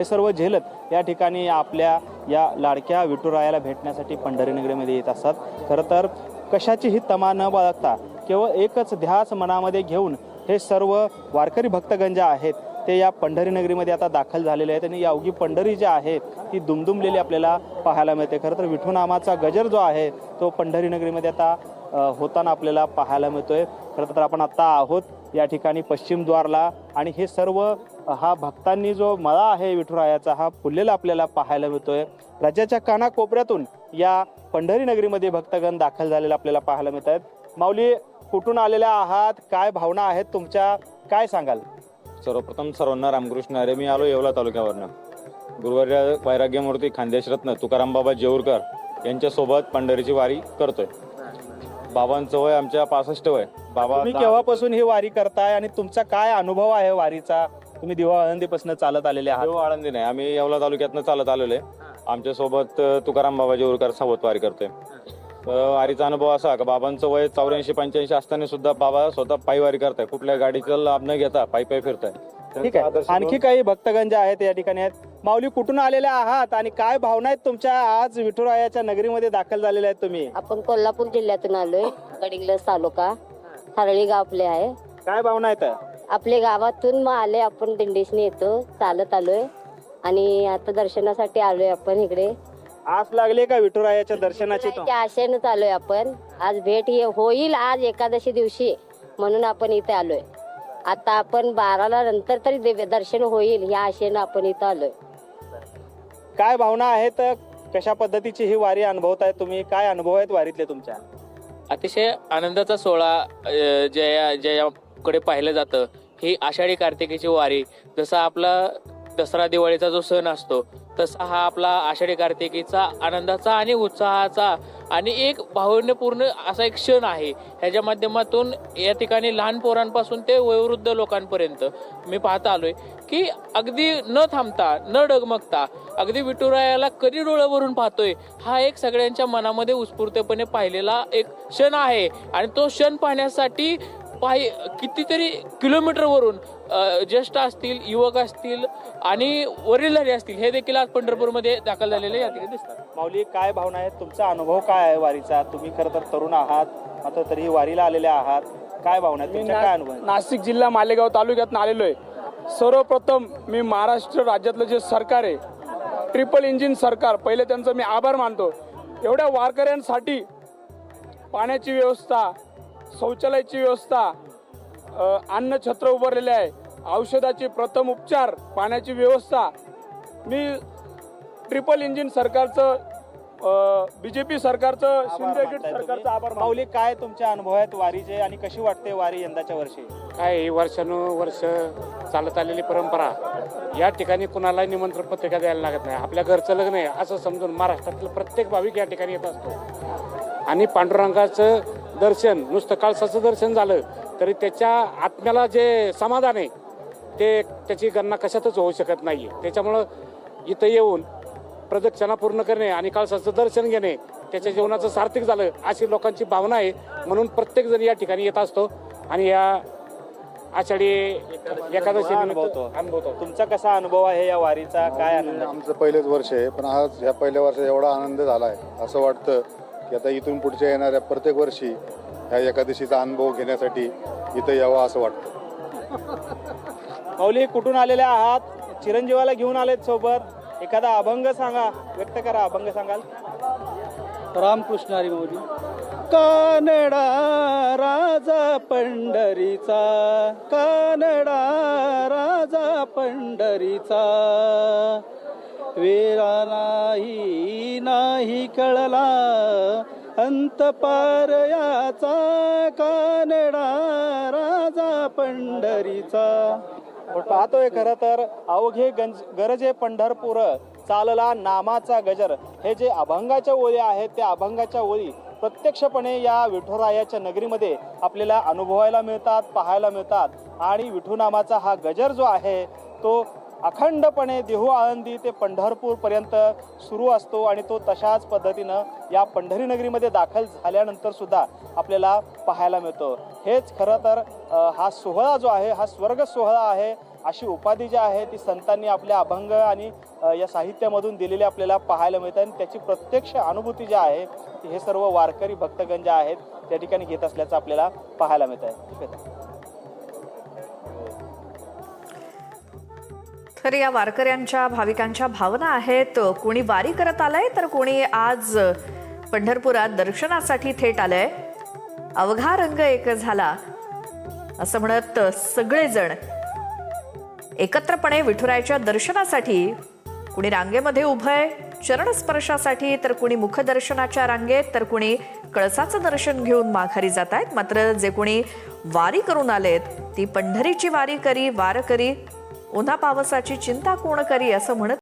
हे सर्व झेलत या ठिकाणी आपल्या या लाडक्या विठुरायाला भेटण्यासाठी पंढरीनगरीमध्ये येत असतात। खरं तर कशाचीही तमा न बाळगता केवळ एकच ध्यास मनामध्ये घेऊन हे सर्व वारकरी भक्तगण जे आहेत ते या पंढरीनगरीमध्ये आता दाखल झालेले आहेत आणि या अवघी पंढरी जी आहे ती दुमदुमलेली आपल्याला पाहायला मिळते। खरं तर विठू नामाचा गजर जो आहे तो पंढरीनगरीमध्ये आता होताना आपल्याला पाहायला मिळतोय। खरं तर आपण आता आहोत या ठिकाणी पश्चिम द्वारला आणि हे सर्व हा भक्तांनी जो मळा आहे विठुरायाचा हा फुललेला आपल्याला पाहायला मिळतोय। राज्याच्या कानाकोपऱ्यातून या पंढरीनगरीमध्ये भक्तगण दाखल झालेला आपल्याला पाहायला मिळत आहेत। माऊली, कुठून आलेल्या आहात, काय भावना आहेत तुमच्या, काय सांगाल? सर्वप्रथम सर्वांना रामकृष्ण हरी। मी आलो येवला तालुक्यावरनं। गुरुवर्य वैराग्यमूर्ती खानदेशरत्न तुकाराम बाबा जेऊरकर यांच्यासोबत पंढरीची वारी करतोय। बाबांचं वय आमच्या 65 वय। बाबा तुम्ही केव्हापासून ही वारी करताय आणि तुमचा काय अनुभव आहे वारीचा? तुम्ही दिवा आळंदीपासून चालत आलेले आहात? आळंदी नाही, आम्ही येवला तालुक्यातनं चालत आलेलो आहे। आमच्यासोबत तुकाराम बाबा जेऊरकर सोबत वारी करतोय। वारीचा अनुभव असा का बाबांचं वय 84-85 असताना सुद्धा बाबा स्वतः पायी वारी करताय, कुठल्या गाडीचा लाभ न घेता पायी पायी फिरताय। ठीक आहे, आणखी काही भक्तगण जे आहेत या ठिकाणी आहेत। माऊली, कुठून आलेल्या आहात आणि काय भावना आहेत तुमच्या? आज विठुरायाच्या नगरीमध्ये दाखल झालेले आहेत तुम्ही। आपण कोल्हापूर जिल्ह्यातून आलोय, गडिंग्लज तालुका, हरळी गाव आपले आहे। काय भावना आहेत? आपले गावातून मग आले, आपण दिंडीसने येतो, चालत आलोय आणि आता दर्शनासाठी आलोय आपण इकडे। आस लागले का विठुरायाच्या दर्शनाची? त्या आशेनं आलोय आपण, आज भेट होईल आज एकादशी दिवशी म्हणून आपण इथे आलोय। आता आपण 12ला नंतर तरी दर्शन होईल या आशेनं आपण इथं आलोय। काय भावना आहेत? कशा पद्धतीची ही वारी अनुभवताय तुम्ही? काय अनुभव आहेत वारीतले तुमच्या? अतिशय आनंदाचा सोहळा ज्याकडे पाहिलं जातं ही आषाढी कार्तिकीची वारी। जसा आपला दसरा दिवाळीचा जो सण असतो तसा हा आपला आषाढी कार्तिकीचा आनंदाचा आणि उत्साहाचा आणि एक भावनापूर्ण असा एक क्षण आहे। ह्याच्या माध्यमातून या ठिकाणी लहान पोरांपासून ते वयोवृद्ध लोकांपर्यंत मी पाहता आलोय की अगदी न थांबता न डगमगता अगदी विठुरायाला कधी डोळं भरून पाहतोय हा एक सगळ्यांच्या मनामध्ये उत्स्फूर्तपणे पाहिलेला एक क्षण आहे। आणि तो क्षण पाहण्यासाठी कितीतरी किलोमीटरवरून ज्येष्ठ असतील, युवक असतील आणि वडीलधारी असतील हे देखील आज पंढरपूरमध्ये दाखल झालेले या ठिकाणी दिसतात। माऊली, काय भावना आहेत? तुमचा अनुभव काय आहे वारीचा? तुम्ही खरं तर तरुण आहात, मात्र तरीही वारीला आलेले आहात, काय भावना आहेत तुमच्या? काय अनुभव? नाशिक जिल्हा मालेगाव तालुक्यातून आलेलो आहे। सर्वप्रथम मी महाराष्ट्र राज्यातलं जे सरकार आहे, ट्रिपल इंजिन सरकार, पहिले त्यांचं मी आभार मानतो। एवढ्या वारकऱ्यांसाठी पाण्याची व्यवस्था, शौचालयाची व्यवस्था, अन्नछत्र उभारलेले आहे, औषधाचे प्रथम उपचार, पाण्याची व्यवस्था। मी ट्रिपल इंजिन सरकारचं, बीजेपी सरकारचं, शिंदे सरकारचं आभार मानतो। माऊली, काय तुमचे अनुभव आहेत वारीचे आणि कशी वाटते वारी यंदाच्या वर्षी? काय वर्षानुवर्ष चालत आलेली परंपरा, या ठिकाणी कुणाला निमंत्रण पत्रिका द्यायला लागत नाही। आपल्या घरचं लग्न आहे असं समजून महाराष्ट्रातील प्रत्येक भाविक या ठिकाणी येत असतो आणि पांडुरंगाचं दर्शन, नुसतं काळसाचं दर्शन झालं तरी त्याच्या आत्म्याला जे समाधान आहे ते त्याची गणना कशातच होऊ शकत नाही। त्याच्यामुळं इथं येऊन प्रदक्षिणा पूर्ण करणे आणि काळसाचं दर्शन घेणे त्याच्या जीवनाचं सार्थक झालं अशी लोकांची भावना आहे। म्हणून प्रत्येक जण या ठिकाणी येत असतो आणि या आषाढी एकादशी अनुभवतो। तुमचा कसा अनुभव आहे या वारीचा? काय आनंद? आमचं पहिलेच वर्ष आहे, पण आज ह्या पहिल्या वर्षात एवढा आनंद झाला आहे, असं वाटतं की आता इथून पुढच्या येणाऱ्या प्रत्येक वर्षी ह्या एकादशीचा अनुभव घेण्यासाठी इथं यावं असं वाटतं। माऊली, कुठून आलेले आहात? चिरंजीवाला घेऊन आलेत सोबत, एखादा अभंग सांगा, व्यक्त करा, अभंग सांगाल? रामकृष्ण हरी माऊली। कानडा राजा पंढरीचा, कानडा राजा पंढरीचा, वेरा नाही कळला अंत पार याचा, कानडा राजा पंढरीचा। पाहतोय खरं तर अवघे गरजे पंढरपूर, चालला नामाचा गजर। हे जे अभंगाच्या ओळी आहेत त्या अभंगाच्या ओळी प्रत्यक्षपणे या विठुरायाच्या नगरीमध्ये आपल्याला अनुभवायला मिळतात, पाहायला मिळतात। आणि विठू नामाचा हा गजर जो आहे तो अखंडपणे देहू आळंदी ते पंढरपूर पर्यंत सुरू असतो आणि तो तशाच पद्धतीनं या पंढरीनगरीमध्ये दाखल झाल्यानंतर सुद्धा आपल्याला पाहायला मिळतो। हेच खरं तर हा सोहळा जो आहे हा स्वर्ग सोहळा आहे। अशी उपाधी जी आहे ती संतांनी आपल्या अभंग आणि या साहित्यामधून दिलेली आपल्याला पाहायला मिळते आणि त्याची प्रत्यक्ष अनुभूती जी आहे ती हे सर्व वारकरी भक्तगण जे आहेत त्या ठिकाणी घेत असल्याचं आपल्याला पाहायला मिळत आहे. तर या वारकऱ्यांच्या भाविकांच्या भावना आहेत. कोणी वारी करत आलंय तर कोणी आज पंढरपुरात दर्शनासाठी थेट आलंय. अवघा रंग एक झाला असं म्हणत सगळेजण एकत्रपणे विठुरायाच्या दर्शनासाठी कुणी रांगेमध्ये उभंय चरणस्पर्शासाठी, तर कुणी मुखदर्शनाच्या रांगेत, तर कुणी कळसाचं दर्शन घेऊन माघारी जात आहेत. मात्र जे कोणी वारी करून आलेत ती पंढरीची वारी करी वारकरी, उन्हा पावसाची चिंता कोण करी असं म्हणत